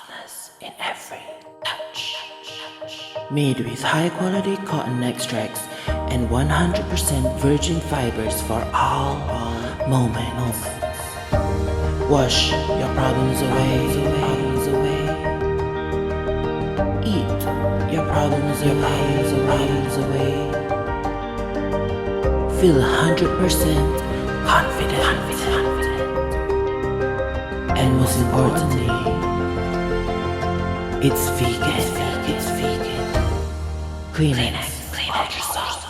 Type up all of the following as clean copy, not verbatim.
softness in every touch. Made with high quality cotton extracts and 100% virgin fibers for all moments. Wash your problems away. Eat your problems away. Feel 100% confident. And most importantly, it's vegan. Kleenex Ultra Soft.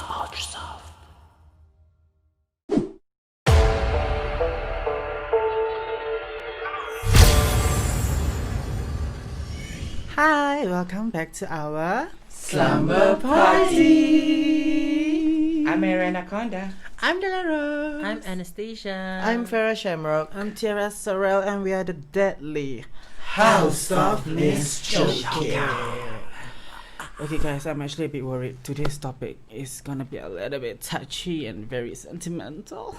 Hi, welcome back to our Slumber Party. I'm Anaconda. I'm Delaro. I'm Anastasia. I'm Farah Shamrock. I'm Tiara Sorrell, and we are the deadly House of Miss Joaquim. Okay guys, I'm actually a bit worried. Today's topic is gonna be a little bit touchy and very sentimental.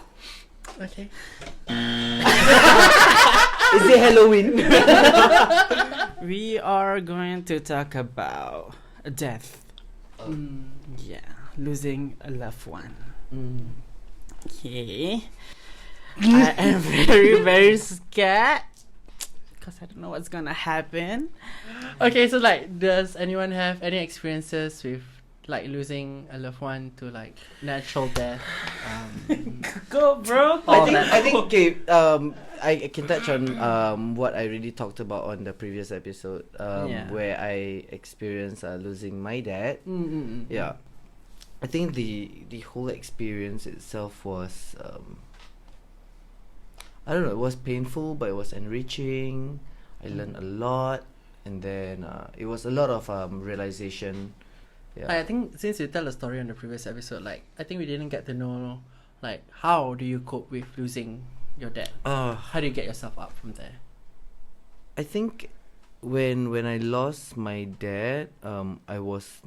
Okay. Is it Halloween? We are going to talk about death. Yeah, losing a loved one. Okay. I am very, very scared because I don't know what's gonna happen. Okay, so like, does anyone have any experiences with like losing a loved one to like natural death? Go, bro. I think okay, I can touch on what I really talked about on the previous episode, Yeah. where I experienced losing my dad. Yeah, I think the whole experience itself was I don't know, it was painful, but it was enriching. I learned a lot, and then it was a lot of realization. Yeah. I think since you tell the story on the previous episode, like I think we didn't get to know like how do you cope with losing your dad? How do you get yourself up from there? I think when I lost my dad, I was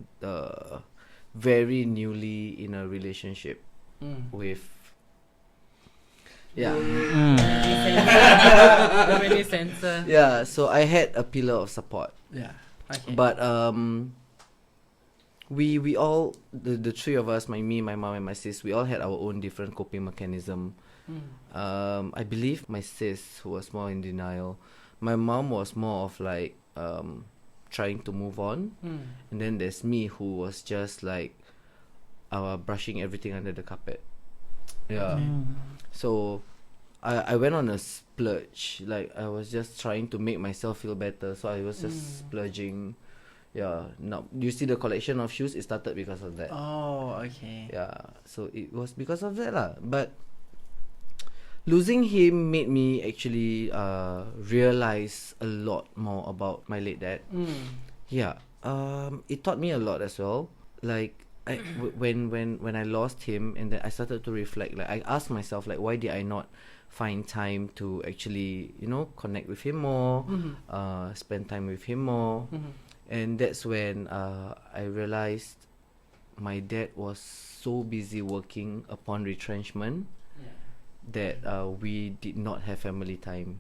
very newly in a relationship with. Yeah. Many censor. Yeah. So I had a pillar of support, Yeah. Okay. but we all the three of us, my mom, and my sis, we all had our own different coping mechanism. I believe my sis was more in denial. My mom was more of like trying to move on, and then there's me who was just like brushing everything under the carpet. Yeah. So I went on a splurge. Like I was just trying to make myself feel better. So I was just splurging. Yeah. Now you see the collection of shoes. It started because of that. Oh, okay. Yeah. So it was because of that lah. But losing him made me actually realize a lot more about my late dad. Yeah. It taught me a lot as well. Like when I lost him, and then I started to reflect. Like I asked myself, like, why did I not find time to actually, connect with him more, spend time with him more, and that's when I realized my dad was so busy working upon retrenchment that we did not have family time.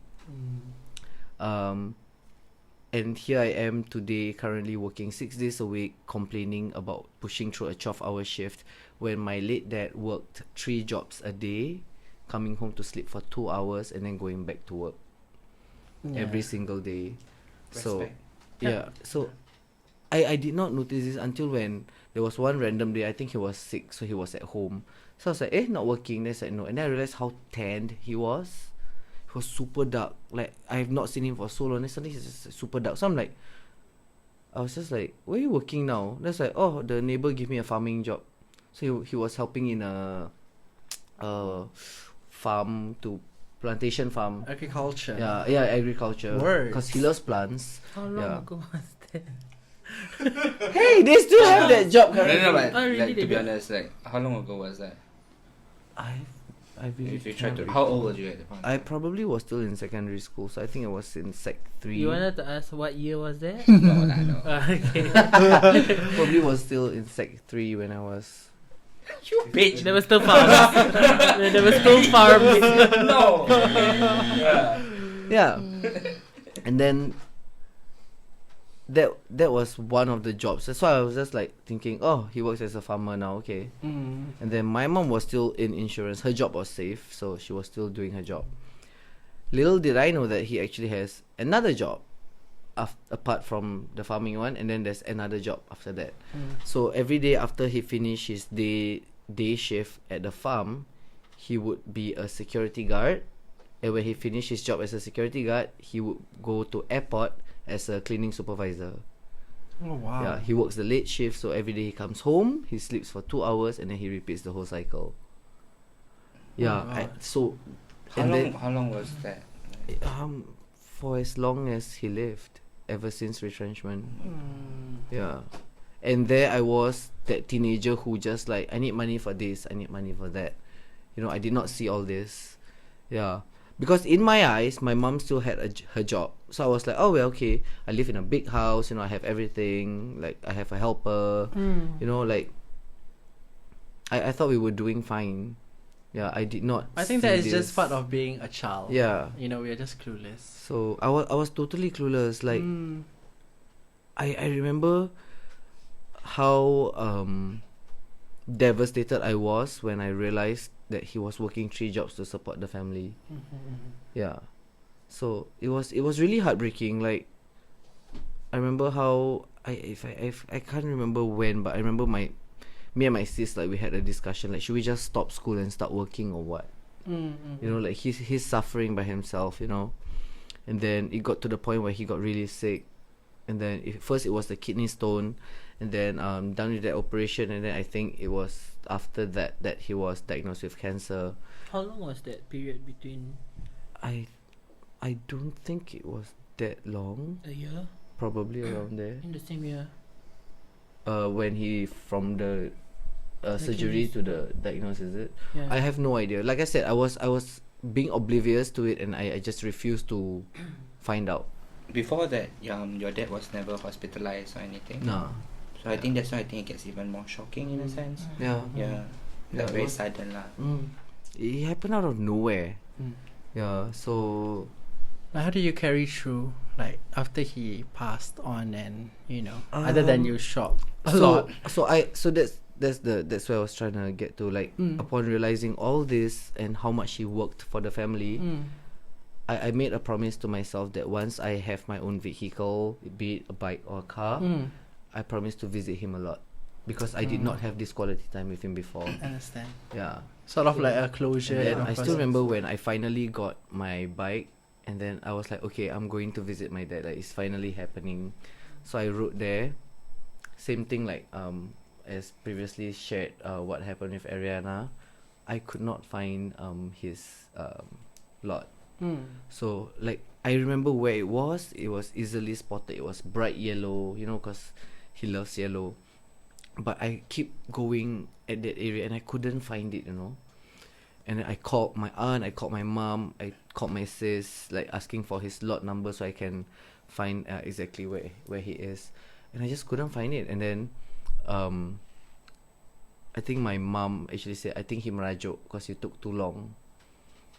And here I am today, currently working 6 days a week, complaining about pushing through a 12-hour shift when my late dad worked 3 jobs a day, coming home to sleep for 2 hours and then going back to work every single day. Respect. So I did not notice this until when there was one random day, I think he was sick, so he was at home. So I was like, not working. Then I said no, and then I realized how tanned he was. He was super dark. Like I have not seen him for so long. And suddenly he's just super dark. So I was just like, where are you working now? That's like, oh, the neighbor gave me a farming job. So he was helping in a plantation farm. Agriculture. Yeah, agriculture. Because he loves plants. How long ago was that? Hey, they still have that job currently. No, but really, like, they to be do? honest, like how long ago was that? I really If you tried to, can't how recall. old were you at the point? I probably was still in secondary school, so I think I was in sec 3. You wanted to ask what year was that? No, I know. Okay. Probably was still in sec 3 when I was. You bitch. There was still farms. There was still farms. No. Yeah. And then that was one of the jobs. That's why I was just like thinking, oh, he works as a farmer now, okay. And then my mom was still in insurance. Her job was safe, so she was still doing her job. Little did I know that he actually has another job apart from the farming one, and then there's another job after that. So every day after he finished his day shift at the farm, he would be a security guard. And when he finished his job as a security guard, he would go to airport as a cleaning supervisor. Oh wow. Yeah, he works the late shift, so every day he comes home, he sleeps for 2 hours, and then he repeats the whole cycle. Yeah, wow. How long was that? For as long as he lived, ever since retrenchment. Yeah. And there I was, that teenager who just like, I need money for this, I need money for that. You know, I did not see all this. Yeah. Because in my eyes, my mom still had her job. So I was like, oh, well, okay. I live in a big house, you know, I have everything. Like, I have a helper. You know, like, I thought we were doing fine. Yeah, I did not. I think see that is this. just part of being a child. Yeah. You know, we are just clueless. So I was totally clueless. Like, I remember how devastated I was when I realized that he was working 3 jobs to support the family. Yeah. So it was really heartbreaking. Like, I remember how I can't remember when, but I remember me and my sis, like, we had a discussion, like, should we just stop school and start working or what? You know, like, he's suffering by himself, you know. And then it got to the point where he got really sick, and then first it was the kidney stone, and then done with that operation, and then I think it was after that he was diagnosed with cancer. How long was that period between? I don't think it was that long. A year? Probably around there. In the same year? When he from the surgery to the diagnosis, is it? Yeah. I have no idea. Like I said, I was being oblivious to it, and I just refused to find out. Before that, your dad was never hospitalized or anything. No. So I think that's why I think it gets even more shocking in a sense. Yeah. Yeah. Yeah, Like very it was- sudden lah. It happened out of nowhere. Yeah. So Like, how do you carry through, like, after he passed on, and, you know, other than you shocked a lot? So that's where I was trying to get to. Like, upon realizing all this and how much he worked for the family, I made a promise to myself that once I have my own vehicle, be it a bike or a car, I promise to visit him a lot, because I did not have this quality time with him before. Understand. Yeah. Sort of like a closure. And then in a I still process. remember when I finally got my bike, and then I was like, okay, I'm going to visit my dad. Like, it's finally happening. So I wrote there. Same thing, like as previously shared, what happened with Ariana. I could not find his lot. So, like, I remember where it was. It was easily spotted. It was bright yellow, you know, because he loves yellow. But I keep going at that area, and I couldn't find it, you know. And then I called my aunt, I called my mom, I called my sis, like, asking for his lot number so I can find exactly where he is. And I just couldn't find it. And then I think my mom actually said, I think he merajuk because you took too long.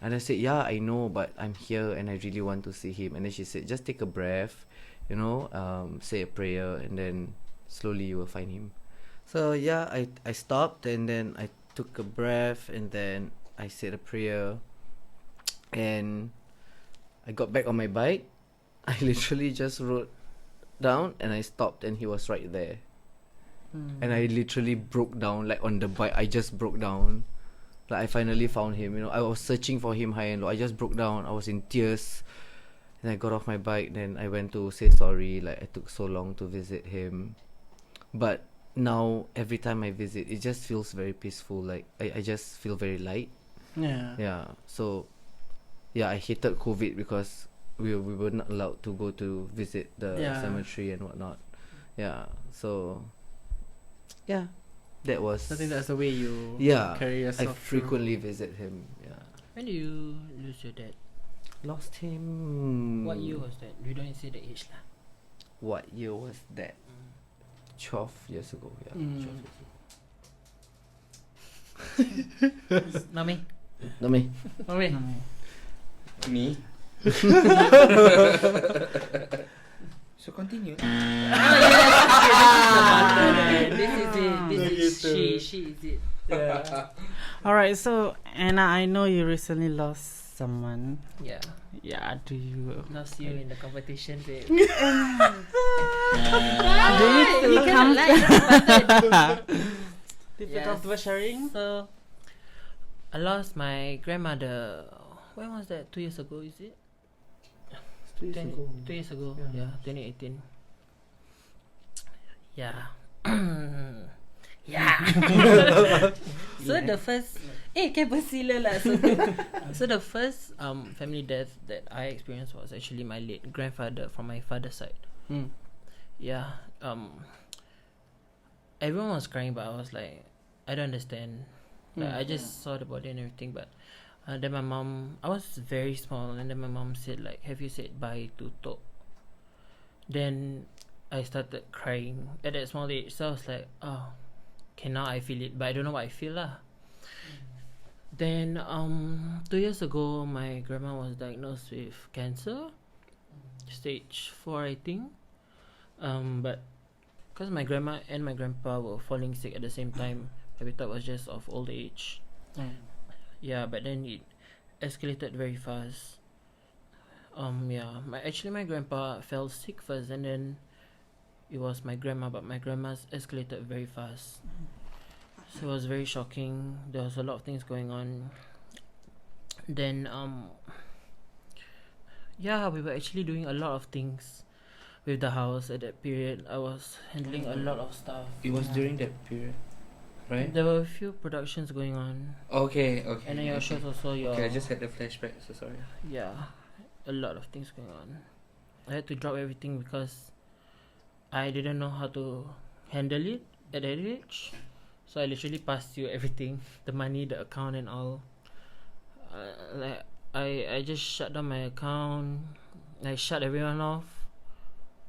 And I said, yeah, I know, but I'm here and I really want to see him. And then she said, just take a breath, you know, say a prayer, and then slowly you will find him. So yeah, I stopped, and then I took a breath, and then I said a prayer, and I got back on my bike. I literally just rode down, and I stopped, and he was right there. And I literally broke down, like, on the bike. I just broke down. Like, I finally found him, you know. I was searching for him high and low. I just broke down. I was in tears. And I got off my bike. Then I went to say sorry. Like, I took so long to visit him. But now, every time I visit, it just feels very peaceful. Like, I just feel very light. Yeah. Yeah. So, yeah, I hated COVID because we were not allowed to go to visit the cemetery and whatnot. Yeah. So, yeah. That was... I think that's the way you carry I yourself frequently visit him. Yeah. When do you lose your dad? Lost him... What year was that? You don't say the age lah. What year was that? 12 years ago. Yeah. 12 years ago. Nami? Nami. Okay. Me? So continue. This is it. This is she is it. Yeah. Alright, so Anna, I know you recently lost someone. Yeah. Yeah, do you Lost you in the competition, babe. do you still come comfortable sharing? So, I lost my grandmother. When was that? 2 years ago, is it? 2 years ago. Yeah, 2018. Yeah. Yeah. So the first so the first family death that I experienced was actually my late grandfather from my father's side. Yeah. Everyone was crying, but I was like, I don't understand. Like, I just saw the body and everything, but then my mom, I was very small, and then my mom said like, have you said bye to Tok? Then I started crying at that small age. So I was like, oh, okay, now I feel it, but I don't know what I feel lah. Then 2 years ago, my grandma was diagnosed with cancer, stage 4, I think. But because my grandma and my grandpa were falling sick at the same time, we thought it was just of old age. Yeah, but then it escalated very fast. Yeah, my grandpa fell sick first, and then it was my grandma, but my grandma's escalated very fast. So it was very shocking. There was a lot of things going on. Then yeah, we were actually doing a lot of things with the house at that period. I was handling a lot of stuff. It was during that period, right? There were a few productions going on. Okay. And then your shows also. Okay, I just had the flashback, so sorry. Yeah, a lot of things going on. I had to drop everything because I didn't know how to handle it at that age. So I literally passed you everything, the money, the account and all. Like I just shut down my account. I shut everyone off.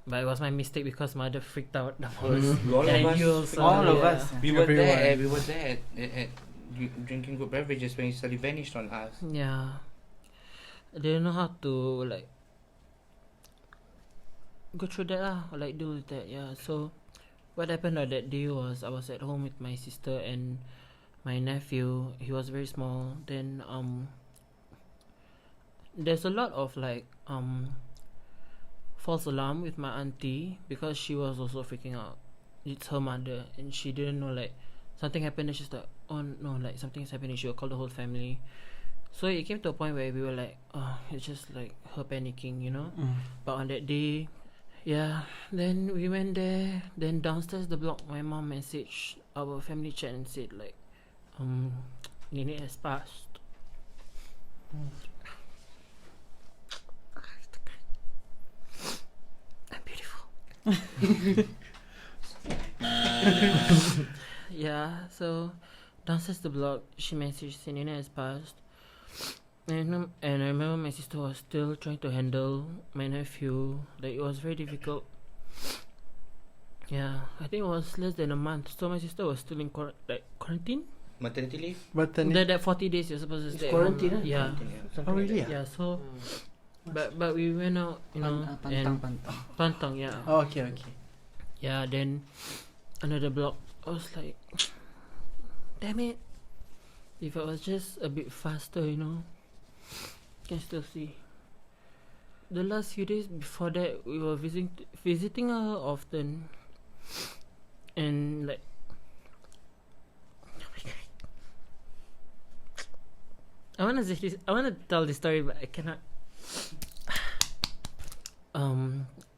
But it was my mistake because mother freaked out the most. All of us. We were there at drinking good beverages when he suddenly vanished on us. Yeah. I didn't know how to like go through that lah, or like deal with that. Yeah. So what happened on that day was I was at home with my sister and my nephew. He was very small. Then there's a lot of like false alarm with my auntie because she was also freaking out. It's her mother and she didn't know like something happened, and she's like, oh no, like something's happening. She will call the whole family. So it came to a point where we were like, oh, it's just like her panicking, you know. But on that day, yeah, then we went there. Then downstairs the block, my mom messaged our family chat and said like, Nene has passed. I'm beautiful. Yeah, so downstairs the block, she messaged saying Nene has passed. And I remember my sister was still trying to handle my nephew. Like, it was very difficult. Yeah, I think it was less than a month. So my sister was still in quarantine. Maternity leave? That 40 days you're supposed to stay quarantine, at home. Yeah. Oh really? Yeah, so but we went out, you know, and Pantang, yeah. Oh, okay. Yeah, then another block. I was like, damn it. If I was just a bit faster, you know, can still see. The last few days before that, we were visiting her often, and like, oh my God. I wanna tell this story, but I cannot.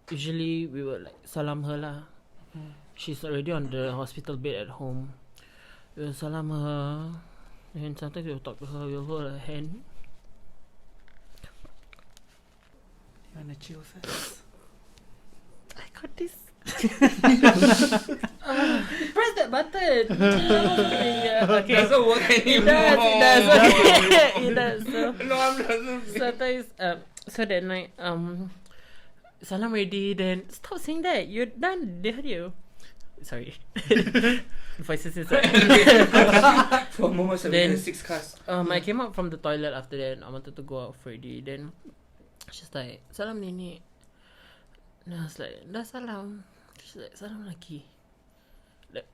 Usually we would like salam her lah. She's already on the hospital bed at home. We will salam her. And sometimes we'll talk to her, we'll hold her hand. You wanna chill first? I got this. Press that button. Yeah, okay. Doesn't work anymore. It does. Okay. It does. So, No, I'm not. sometimes, so that night, salam ready, then stop saying that. You're done. They heard you. Sorry. Voices inside. For moments, Then, 6 cars. I came out from the toilet after that. I wanted to go out already. Then she's like, salam Nini. And I was like, dah salam. She's like, salam lagi. Like,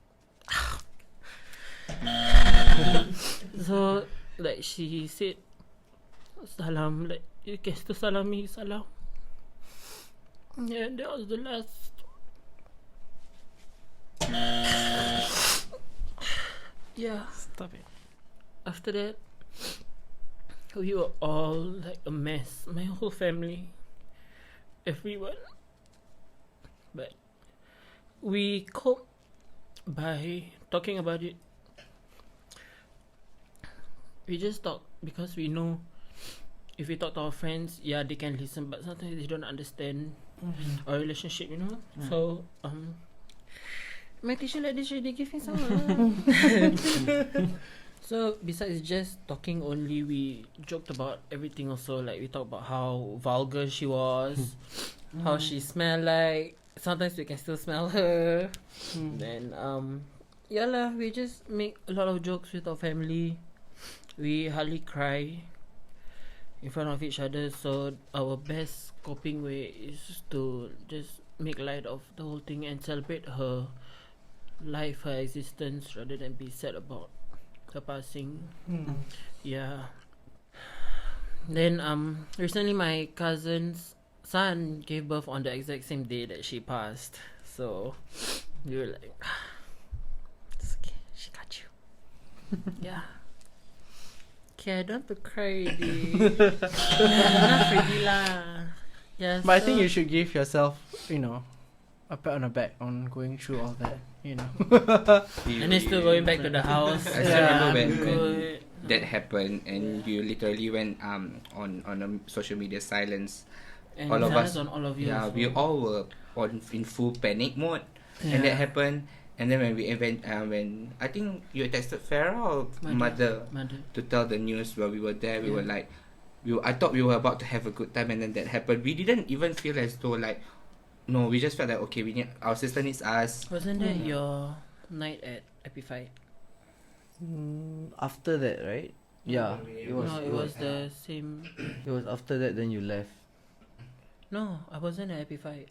so like she said, salam. Like, you can still salam me, salam. Yeah, that was the last. Yeah. Stop it. After that, we were all like a mess. My whole family, everyone. But we cope by talking about it. We just talk because we know if we talk to our friends, yeah, they can listen, but sometimes they don't understand our relationship, you know. So my teacher like this, they give me some. So besides just talking only, we joked about everything also. Like we talked about how vulgar she was, how she smelled like. Sometimes we can still smell her. Then yeah lah, we just make a lot of jokes with our family. We hardly cry in front of each other. So our best coping way is to just make light of the whole thing and celebrate her life, her existence, rather than be sad about her passing. Yeah. Then recently my cousin's son gave birth on the exact same day that she passed. So we were like, it's okay, she got you. Yeah. Okay, I don't have to cry already. Enough already lah. Yeah, But I think you should give yourself, a pat on the back on going through all that, And then still going back to the house. I still remember when Good. that happened, and you literally went on a social media silence. And All of silence us, on all of you. yeah, also. we all were in full panic mode, and that happened. And then when when I think you texted Farah or mother to tell the news while we were there, we were like, I thought we were about to have a good time, and then that happened. We didn't even feel as though like, no, we just felt like, okay, we need our sister needs us. Wasn't that your night at Epiphi? After that, right? Yeah. It was the same. It was after that then you left. No, I wasn't at Epiphi.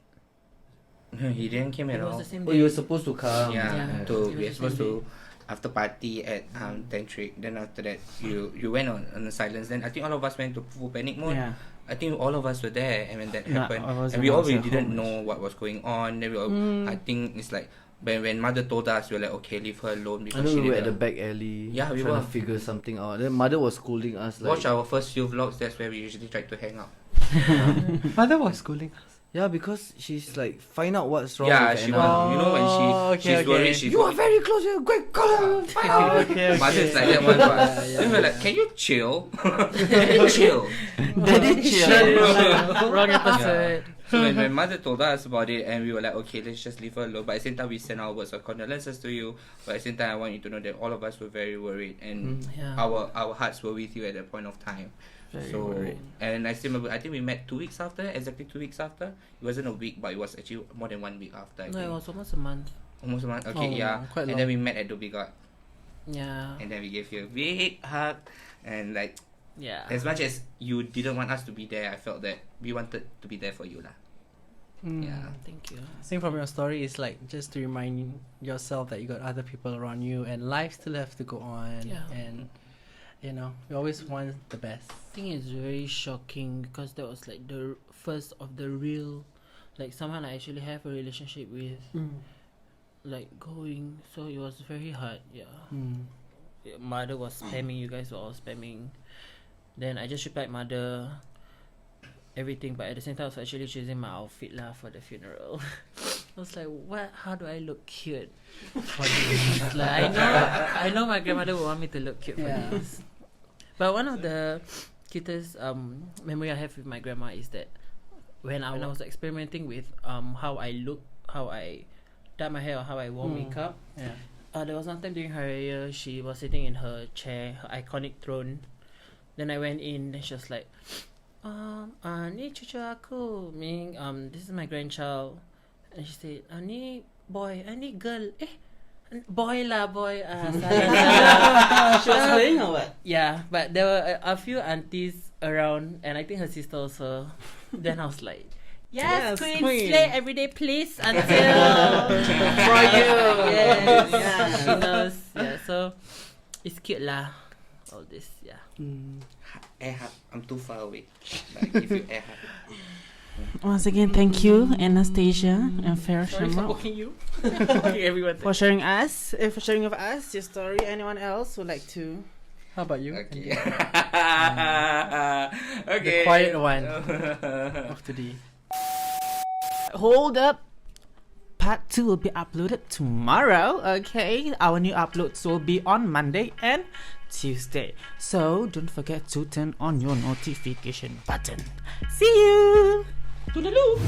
He didn't come at It was all. the same Oh, day. you were supposed to come. Yeah, It to was we the were supposed same to after party at Tantric. Then after that, you went on the silence. Then I think all of us went to full panic mode. Yeah. I think all of us were there, and when that No, happened, I wasn't. and we I was already at didn't home. know what was going on. Then we all, I think it's like when mother told us, we were like, okay, leave her alone I because know she we were did at the back alley. Yeah, we trying were. to figure something out. Then mother was scolding us like. watch our first few vlogs. That's where we usually try to hang out. Mother was schooling us. Yeah, because she's like find out what's wrong. Yeah, with she Anna. was. You know when she's worried. She You are very close. You're great. Okay. Mother's like that one to us. Then we're like, can you chill? Can you chill? Daddy chill. Wrong episode. So when mother told us about it, and we were like, okay, let's just leave her alone. But at the same time, we sent our words of condolences to you. But at the same time, I want you to know that all of us were very worried, and Yeah. our hearts were with you at that point of time. Very So worried. and I still remember. I think we met 2 weeks after, exactly 2 weeks after. It wasn't a week, but it was actually more than 1 week after. I No, think. it was almost a month. Almost a month. Okay, Oh, yeah. quite And long. then we met at Dhoby Ghaut, Yeah. and then we gave you a big hug, and like. Yeah. As much as you didn't want us to be there, I felt that we wanted to be there for you lah. Yeah. Thank you. Seeing from your story is like just to remind yourself that you got other people around you and life still have to go on. Yeah. And we always want the best. I think it's very shocking because that was like the first of the real, like someone I actually have a relationship with, like going. So it was very hard. Yeah. Mother was spamming. You guys were all spamming. Then I just replied mother everything, but at the same time I was actually choosing my outfit lah for the funeral. I was like, what? How do I look cute for this? Like I know my grandmother would want me to look cute for Yeah. this. But one of the cutest memory I have with my grandma is that when I was experimenting with how I look, how I dye my hair, or how I wore makeup. Yeah. There was one time during her year, she was sitting in her chair, her iconic throne. Then I went in, then she was like, ni cucu aku, meaning this is my grandchild. And she said, ni boy, ni girl. Boy lah, boy. She was playing or what? Yeah, but there were a few aunties around, and I think her sister also. Then I was like, Yes, Yes, Queen. Queen. Slay every day, please. Until For you. yes, yeah, she knows. Yeah, so it's cute lah. All this, yeah. Air hug. I'm too far away. But I give you air hug. Once again, thank you, Anastasia and Farah Shamrock, you. Okay, everyone. for sharing with us your story. Anyone else would like to? How about you? Okay. The Okay. quiet one of today. Hold up. Part 2 will be uploaded tomorrow. Okay, our new uploads will be on Monday and Tuesday. So don't forget to turn on your notification button. See you. Toodaloo.